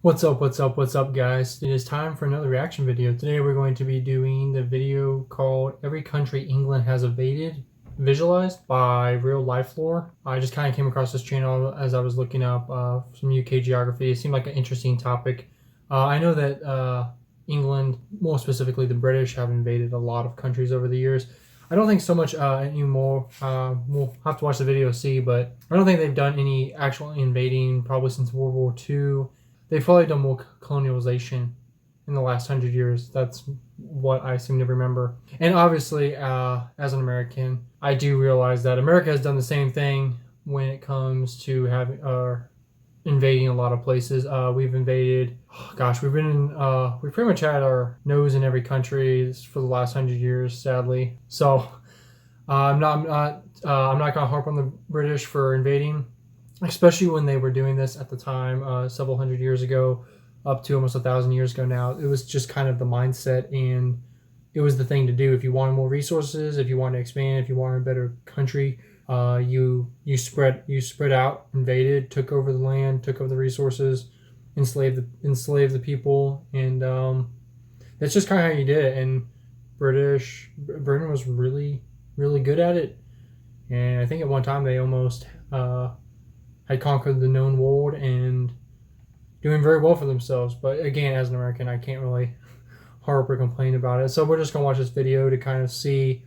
What's up, guys? It is time for another reaction video. Today we're going to be doing the video called Every Country England Has Invaded, visualized by Real Life Lore. I just kind of came across this channel as I was looking up some UK geography. It seemed like an interesting topic. I know that England, more specifically the British, have invaded a lot of countries over the years. I don't think so much anymore. We'll have to watch the video to see, but I don't think they've done any actual invading probably since World War II. They've probably done more colonialization in the last 100 years. That's what I seem to remember. And obviously, as an American, I do realize that America has done the same thing when it comes to having invading a lot of places. We've invaded. We've pretty much had our nose in every country for the last 100 years, sadly. So I'm not gonna harp on the British for invading, especially when they were doing this at the time, several hundred years ago, up to almost 1,000 years ago now. It was just kind of the mindset, and it was the thing to do. If you wanted more resources, if you wanted to expand, if you wanted a better country, you spread out, invaded, took over the land, took over the resources, enslaved the people, and that's just kind of how you did it. And Britain was really good at it, and I think at one time they almost had conquered the known world and doing very well for themselves. But again, as an American, I can't really harp or complain about it. So we're just gonna watch this video to kind of see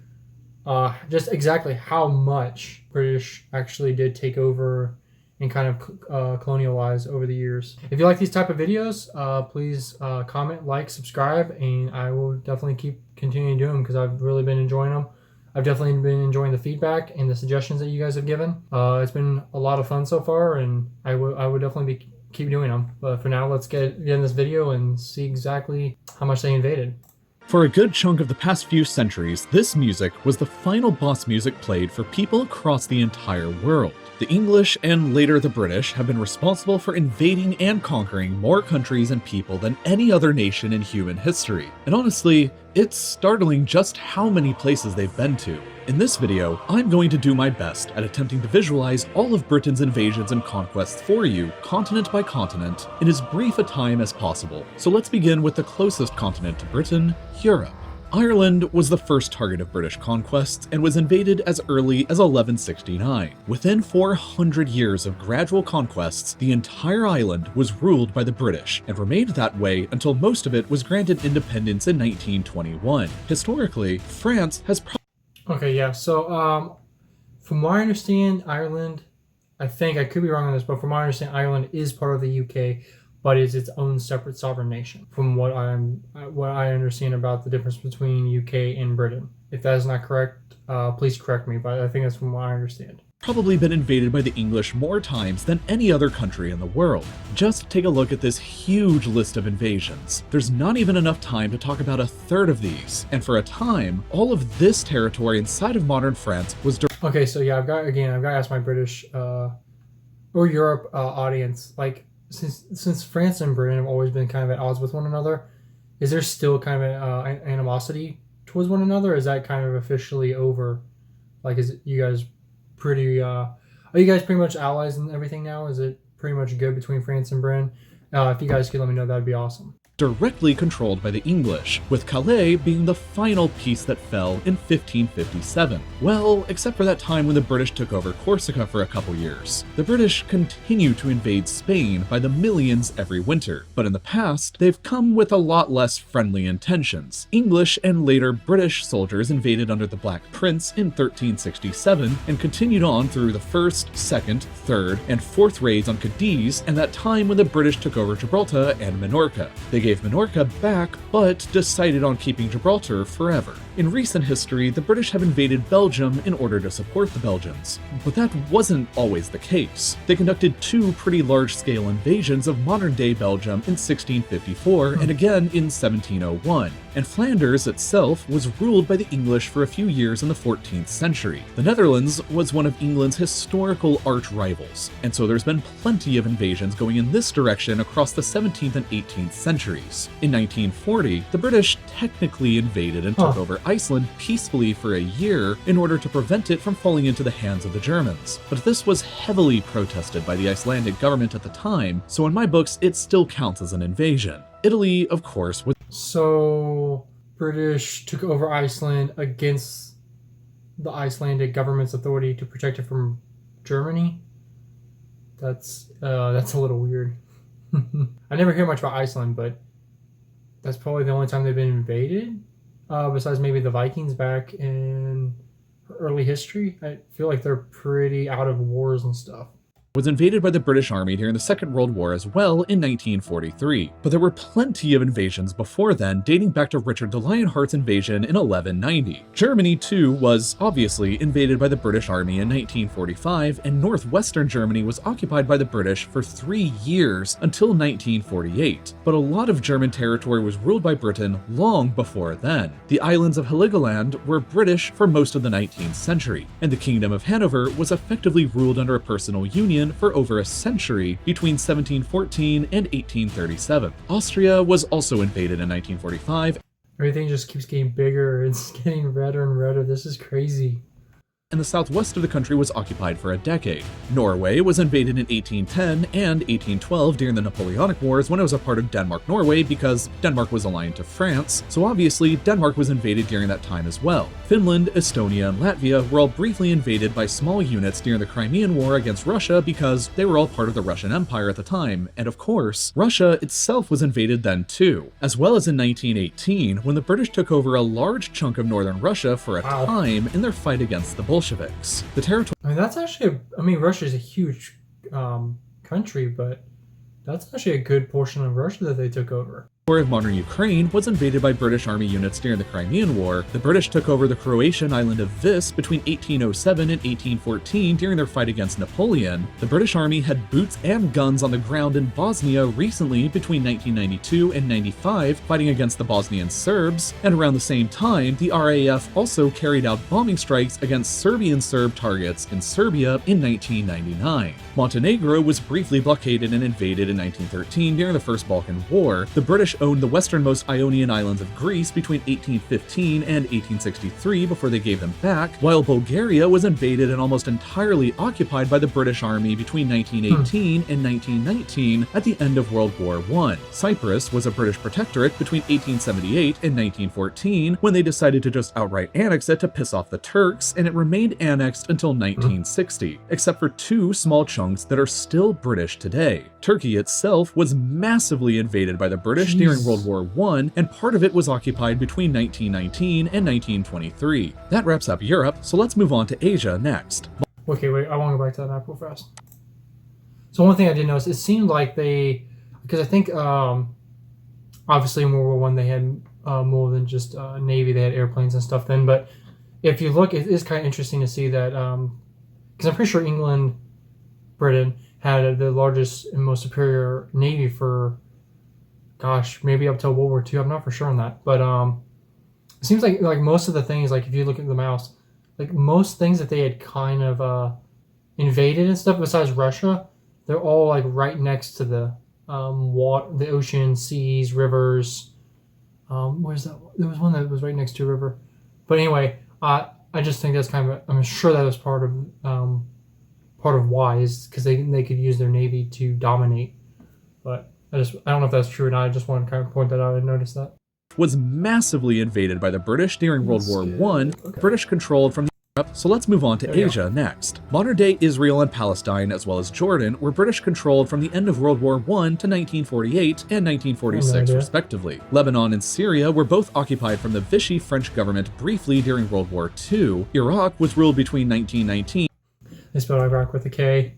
just exactly how much British actually did take over and kind of colonialize over the years. If you like these type of videos, please comment, like, subscribe, and I will definitely keep continuing to do them because I've really been enjoying them. I've definitely been enjoying the feedback and the suggestions that you guys have given. It's been a lot of fun so far, and I would definitely keep doing them. But for now, let's get in this video and see exactly how much they invaded. For a good chunk of the past few centuries, this music was the final boss music played for people across the entire world. The English and later the British have been responsible for invading and conquering more countries and people than any other nation in human history. And honestly, it's startling just how many places they've been to. In this video, I'm going to do my best at attempting to visualize all of Britain's invasions and conquests for you, continent by continent, in as brief a time as possible. So let's begin with the closest continent to Britain, Europe. Ireland was the first target of British conquests and was invaded as early as 1169. Within 400 years of gradual conquests, the entire island was ruled by the British and remained that way until most of it was granted independence in 1921. Historically, France has Okay, yeah. So, from what I understand, Ireland, I think I could be wrong on this, but from what I understand, Ireland is part of the UK, but is its own separate sovereign nation. From what I understand about the difference between UK and Britain. If that is not correct, please correct me. But I think that's from what I understand. Probably been invaded by the English more times than any other country in the world. Just take a look at this huge list of invasions. There's not even enough time to talk about a third of these, and for a time, all of this territory inside of modern France was Okay, so yeah, I've got to ask my British or Europe audience, like, since France and Britain have always been kind of at odds with one another, is there still kind of an animosity towards one another? Or is that kind of officially over? Like, is it, you guys pretty are you guys pretty much allies and everything now? Is it pretty much good between France and Britain? If you guys could let me know, that'd be awesome. Directly controlled by the English, with Calais being the final piece that fell in 1557. Well, except for that time when the British took over Corsica for a couple years. The British continue to invade Spain by the millions every winter, but in the past, they've come with a lot less friendly intentions. English and later British soldiers invaded under the Black Prince in 1367 and continued on through the first, second, third, and fourth raids on Cadiz and that time when the British took over Gibraltar and Minorca. They gave Minorca back, but decided on keeping Gibraltar forever. In recent history, the British have invaded Belgium in order to support the Belgians, but that wasn't always the case. They conducted two pretty large-scale invasions of modern-day Belgium in 1654 and again in 1701. and Flanders itself was ruled by the English for a few years in the 14th century. The Netherlands was one of England's historical arch rivals, and so there's been plenty of invasions going in this direction across the 17th and 18th centuries. In 1940, the British technically invaded and took over Iceland peacefully for a year in order to prevent it from falling into the hands of the Germans. But this was heavily protested by the Icelandic government at the time, so in my books it still counts as an invasion. Italy, of course, was... So, British took over Iceland against the Icelandic government's authority to protect it from Germany? That's a little weird. I never hear much about Iceland, but that's probably the only time they've been invaded, besides maybe the Vikings back in early history. I feel like they're pretty out of wars and stuff. Was invaded by the British Army during the Second World War as well in 1943. But there were plenty of invasions before then, dating back to Richard the Lionheart's invasion in 1190. Germany, too, was obviously invaded by the British Army in 1945, and northwestern Germany was occupied by the British for 3 years until 1948. But a lot of German territory was ruled by Britain long before then. The islands of Heligoland were British for most of the 19th century, and the Kingdom of Hanover was effectively ruled under a personal union for over a century between 1714 and 1837. Austria was also invaded in 1945. Everything just keeps getting bigger. It's getting redder and redder. This is crazy. And the southwest of the country was occupied for a decade. Norway was invaded in 1810 and 1812 during the Napoleonic Wars when it was a part of Denmark-Norway because Denmark was aligned to France, so obviously Denmark was invaded during that time as well. Finland, Estonia, and Latvia were all briefly invaded by small units during the Crimean War against Russia because they were all part of the Russian Empire at the time, and of course, Russia itself was invaded then too, as well as in 1918 when the British took over a large chunk of northern Russia for a time in their fight against the Bolsheviks. The territory... I mean, that's actually, Russia's a huge country, but that's actually a good portion of Russia that they took over. Of modern Ukraine was invaded by British Army units during the Crimean War. The British took over the Croatian island of Vis between 1807 and 1814 during their fight against Napoleon. The British Army had boots and guns on the ground in Bosnia recently between 1992 and 95, fighting against the Bosnian Serbs, and around the same time, the RAF also carried out bombing strikes against Serbian Serb targets in Serbia in 1999. Montenegro was briefly blockaded and invaded in 1913 during the First Balkan War. The British owned the westernmost Ionian islands of Greece between 1815 and 1863 before they gave them back, while Bulgaria was invaded and almost entirely occupied by the British Army between 1918 and 1919 at the end of World War I. Cyprus was a British protectorate between 1878 and 1914 when they decided to just outright annex it to piss off the Turks, and it remained annexed until 1960, except for 2 small chunks that are still British today. Turkey itself was massively invaded by the British during World War I, and part of it was occupied between 1919 and 1923. That wraps up Europe, so let's move on to Asia next. Okay, wait, I want to go back to that map real fast. So one thing I did notice, it seemed like because I think obviously in World War I they had more than just Navy, they had airplanes and stuff then, but if you look, it is kind of interesting to see that, because I'm pretty sure Britain had the largest and most superior Navy for, gosh, maybe up till World War II. I'm not for sure on that, but it seems like most of the things, like if you look at the mouse, like most things that they had kind of invaded and stuff, besides Russia, they're all like right next to the the ocean, seas, rivers. Where's that? There was one that was right next to a river, but anyway, I just think that's kind of, I'm sure that was part of why, is because they could use their Navy to dominate, but I don't know if that's true or not. I just want to kind of point that out and notice that. Was massively invaded by the British during World War I, okay. British controlled from Europe, so let's move on to Asia next. Modern-day Israel and Palestine, as well as Jordan, were British controlled from the end of World War I to 1948 and 1946, respectively. Lebanon and Syria were both occupied from the Vichy French government briefly during World War II. Iraq was ruled between 1919. They spelled Iraq with a K.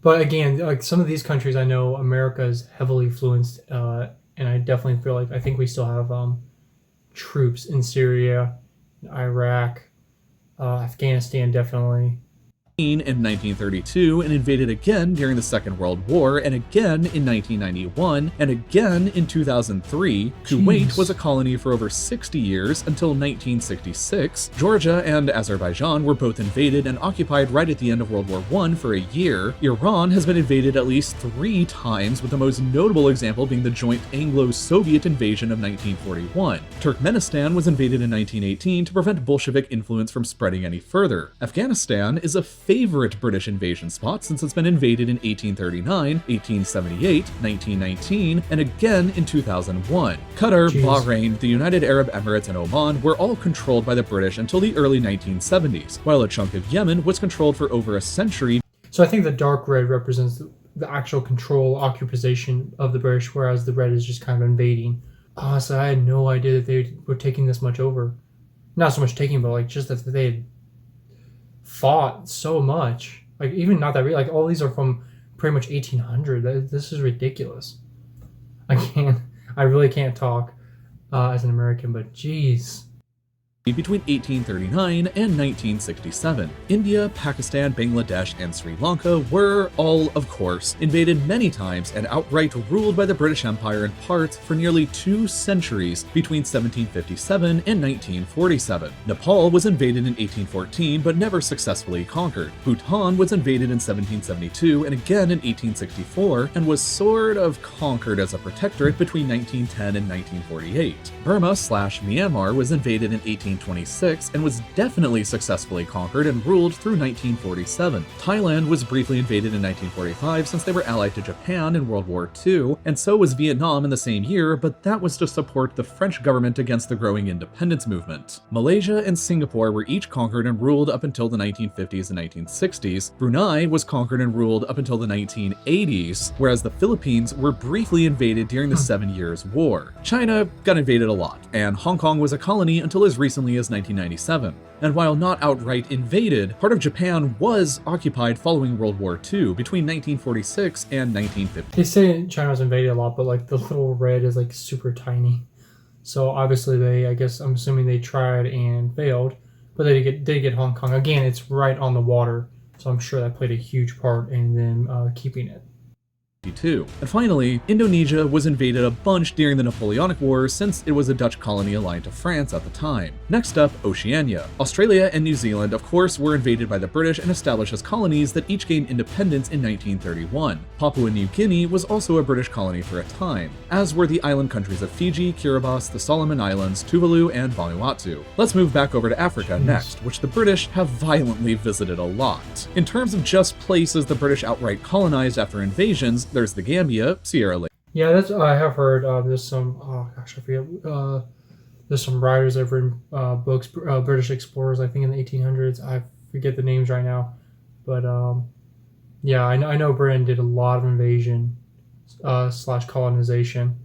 But again, like some of these countries, I know America is heavily influenced, and I definitely feel like I think we still have troops in Syria, Iraq, Afghanistan, definitely. in 1932 and invaded again during the Second World War, and again in 1991, and again in 2003. Kuwait was a colony for over 60 years until 1966. Georgia and Azerbaijan were both invaded and occupied right at the end of World War I for a year. Iran has been invaded at least 3 times, with the most notable example being the joint Anglo-Soviet invasion of 1941. Turkmenistan was invaded in 1918 to prevent Bolshevik influence from spreading any further. Afghanistan is a favorite British invasion spot since it's been invaded in 1839, 1878, 1919, and again in 2001. Qatar, Bahrain, the United Arab Emirates, and Oman were all controlled by the British until the early 1970s, while a chunk of Yemen was controlled for over a century. So I think the dark red represents the actual control, occupation of the British, whereas the red is just kind of invading. Honestly, I had no idea that they were taking this much over. Not so much taking, but like just that they had fought so much. Like even not that like all these are from pretty much 1800. This is ridiculous. I really can't talk as an American, but geez. Between 1839 and 1967. India, Pakistan, Bangladesh, and Sri Lanka were all, of course, invaded many times and outright ruled by the British Empire in parts for nearly 2 centuries between 1757 and 1947. Nepal was invaded in 1814 but never successfully conquered. Bhutan was invaded in 1772 and again in 1864 and was sort of conquered as a protectorate between 1910 and 1948. Burma/Myanmar was invaded in 1826 and was definitely successfully conquered and ruled through 1947. Thailand was briefly invaded in 1945 since they were allied to Japan in World War II, and so was Vietnam in the same year, but that was to support the French government against the growing independence movement. Malaysia and Singapore were each conquered and ruled up until the 1950s and 1960s. Brunei was conquered and ruled up until the 1980s, whereas the Philippines were briefly invaded during the 7 Years' War. China got invaded a lot, and Hong Kong was a colony until as recently as 1997. And while not outright invaded, part of Japan was occupied following World War II between 1946 and 1950. They say China was invaded a lot, but like the little red is like super tiny. So obviously I'm assuming they tried and failed, but they did get Hong Kong. Again, it's right on the water, so I'm sure that played a huge part in them keeping it. And finally, Indonesia was invaded a bunch during the Napoleonic Wars since it was a Dutch colony aligned to France at the time. Next up, Oceania. Australia and New Zealand, of course, were invaded by the British and established as colonies that each gained independence in 1931. Papua New Guinea was also a British colony for a time, as were the island countries of Fiji, Kiribati, the Solomon Islands, Tuvalu, and Vanuatu. Let's move back over to Africa next, which the British have violently visited a lot. In terms of just places the British outright colonized after invasions, there's the Gambia, Sierra Leone. Yeah, that's I have heard. There's some. Oh gosh, I forget. There's some writers over in books, British explorers. I think in the 1800s. I forget the names right now, but yeah, I know Britain did a lot of invasion / colonization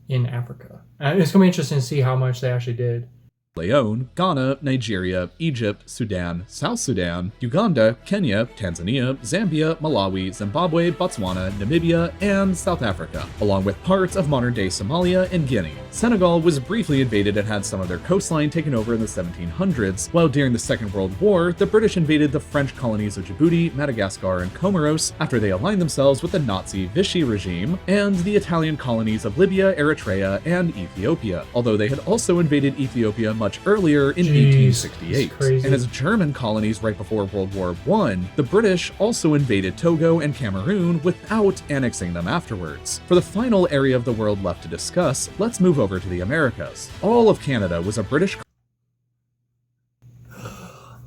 in Africa, and it's gonna be interesting to see how much they actually did. Leone, Ghana, Nigeria, Egypt, Sudan, South Sudan, Uganda, Kenya, Tanzania, Zambia, Malawi, Zimbabwe, Botswana, Namibia, and South Africa, along with parts of modern-day Somalia and Guinea. Senegal was briefly invaded and had some of their coastline taken over in the 1700s, while during the Second World War, the British invaded the French colonies of Djibouti, Madagascar, and Comoros after they aligned themselves with the Nazi Vichy regime, and the Italian colonies of Libya, Eritrea, and Ethiopia, although they had also invaded Ethiopia much earlier in 1868. And as German colonies right before World War I, the British also invaded Togo and Cameroon without annexing them afterwards. For the final area of the world left to discuss, let's move over to the Americas. All of Canada was a British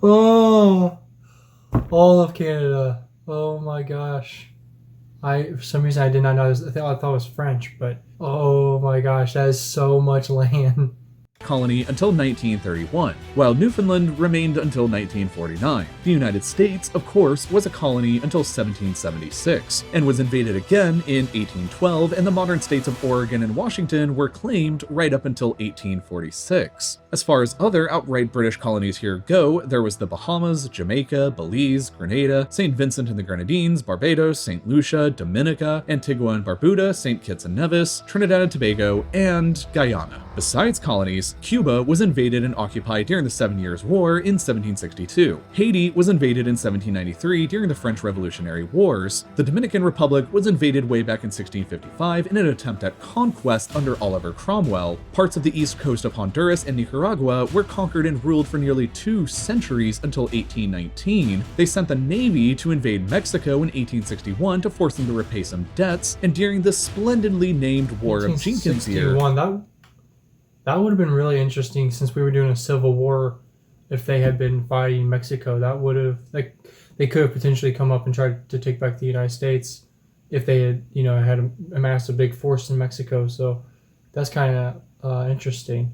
Oh, all of Canada. Oh my gosh. For some reason I did not know this. I thought it was French, but oh my gosh, that is so much land. Colony until 1931, while Newfoundland remained until 1949. The United States, of course, was a colony until 1776, and was invaded again in 1812, and the modern states of Oregon and Washington were claimed right up until 1846. As far as other outright British colonies here go, there was the Bahamas, Jamaica, Belize, Grenada, St. Vincent and the Grenadines, Barbados, St. Lucia, Dominica, Antigua and Barbuda, St. Kitts and Nevis, Trinidad and Tobago, and Guyana. Besides colonies, centuries, Cuba was invaded and occupied during the 7 Years' War in 1762. Haiti was invaded in 1793 during the French Revolutionary Wars. The Dominican Republic was invaded way back in 1655 in an attempt at conquest under Oliver Cromwell. Parts of the east coast of Honduras and Nicaragua were conquered and ruled for nearly 2 centuries until 1819. They sent the Navy to invade Mexico in 1861 to force them to repay some debts, and during the splendidly named War of Jenkins year. That would have been really interesting since we were doing a civil war. If they had been fighting Mexico, that would have, like, they could have potentially come up and tried to take back the United States if they had, had amassed a big force in Mexico. So that's kind of interesting.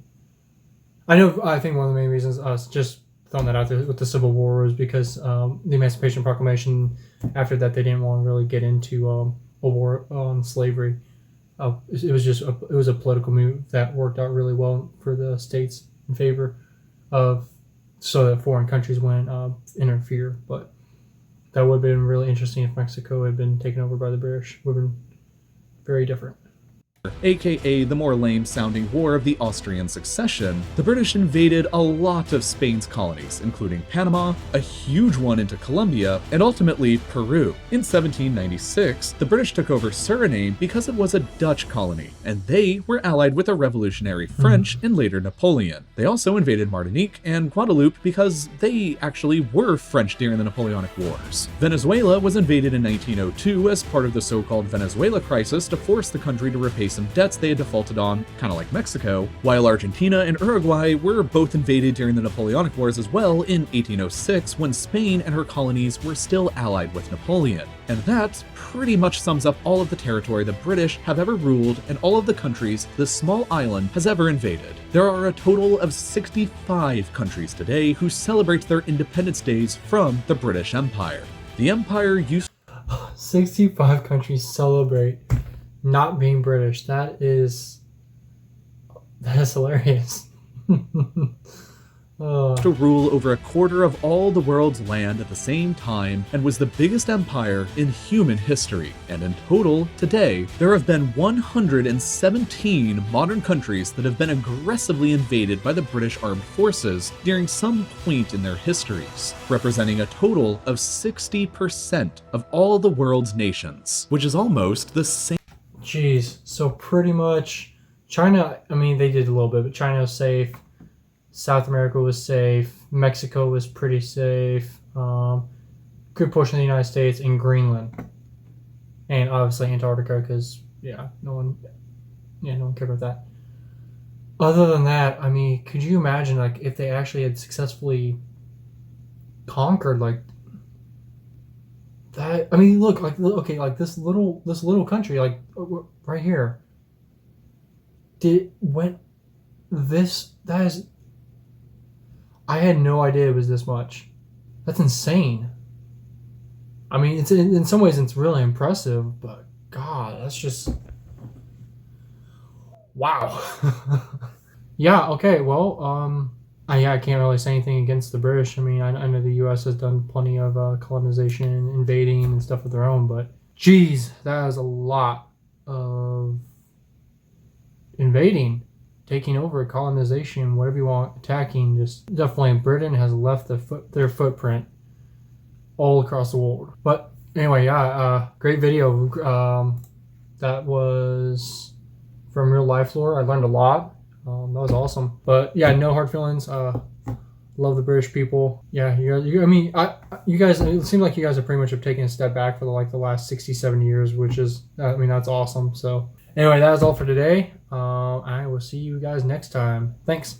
I think one of the main reasons just throwing that out there with the Civil War was because the Emancipation Proclamation, after that, they didn't want to really get into a war on slavery. It was a political move that worked out really well for the states in favor of, so that foreign countries wouldn't interfere. But that would have been really interesting if Mexico had been taken over by the British. Would have been very different. AKA the more lame-sounding War of the Austrian Succession, the British invaded a lot of Spain's colonies, including Panama, a huge one into Colombia, and ultimately Peru. In 1796, the British took over Suriname because it was a Dutch colony, and they were allied with the revolutionary French and later Napoleon. They also invaded Martinique and Guadeloupe because they actually were French during the Napoleonic Wars. Venezuela was invaded in 1902 as part of the so-called Venezuela crisis to force the country to repay some debts they had defaulted on, kind of like Mexico, while Argentina and Uruguay were both invaded during the Napoleonic Wars as well in 1806 when Spain and her colonies were still allied with Napoleon. And that pretty much sums up all of the territory the British have ever ruled and all of the countries this small island has ever invaded. There are a total of 65 countries today who celebrate their independence days from the British Empire. The empire used 65 countries celebrate not being British. That is hilarious. to rule over a quarter of all the world's land at the same time and was the biggest empire in human history. And in total, today, there have been 117 modern countries that have been aggressively invaded by the British Armed Forces during some point in their histories, representing a total of 60% of all the world's nations, which is almost the same. Jeez, so pretty much China, I mean, they did a little bit, but China was safe. South America was safe. Mexico was pretty safe. Good portion of the United States and Greenland. And obviously Antarctica because, no one cared about that. Other than that, I mean, could you imagine, like, if they actually had successfully conquered, like, that? I mean, look, like, okay, like this little country, like, right here. I had no idea it was this much. That's insane. I mean, it's in some ways it's really impressive, but God, that's just wow. Yeah. Okay. Well, I can't really say anything against the British. I mean, I know the U.S. has done plenty of colonization, invading, and stuff of their own, but geez, that is a lot of invading, taking over, colonization, whatever you want, attacking. Just definitely, Britain has left their footprint all across the world. But anyway, great video. That was from real life lore. I learned a lot. That was awesome. But yeah, no hard feelings. Love the British people. Yeah, you guys. It seems like you guys are pretty much have taken a step back for the last 60-70 years, which is, that's awesome. So anyway, that is all for today. I will see you guys next time. Thanks.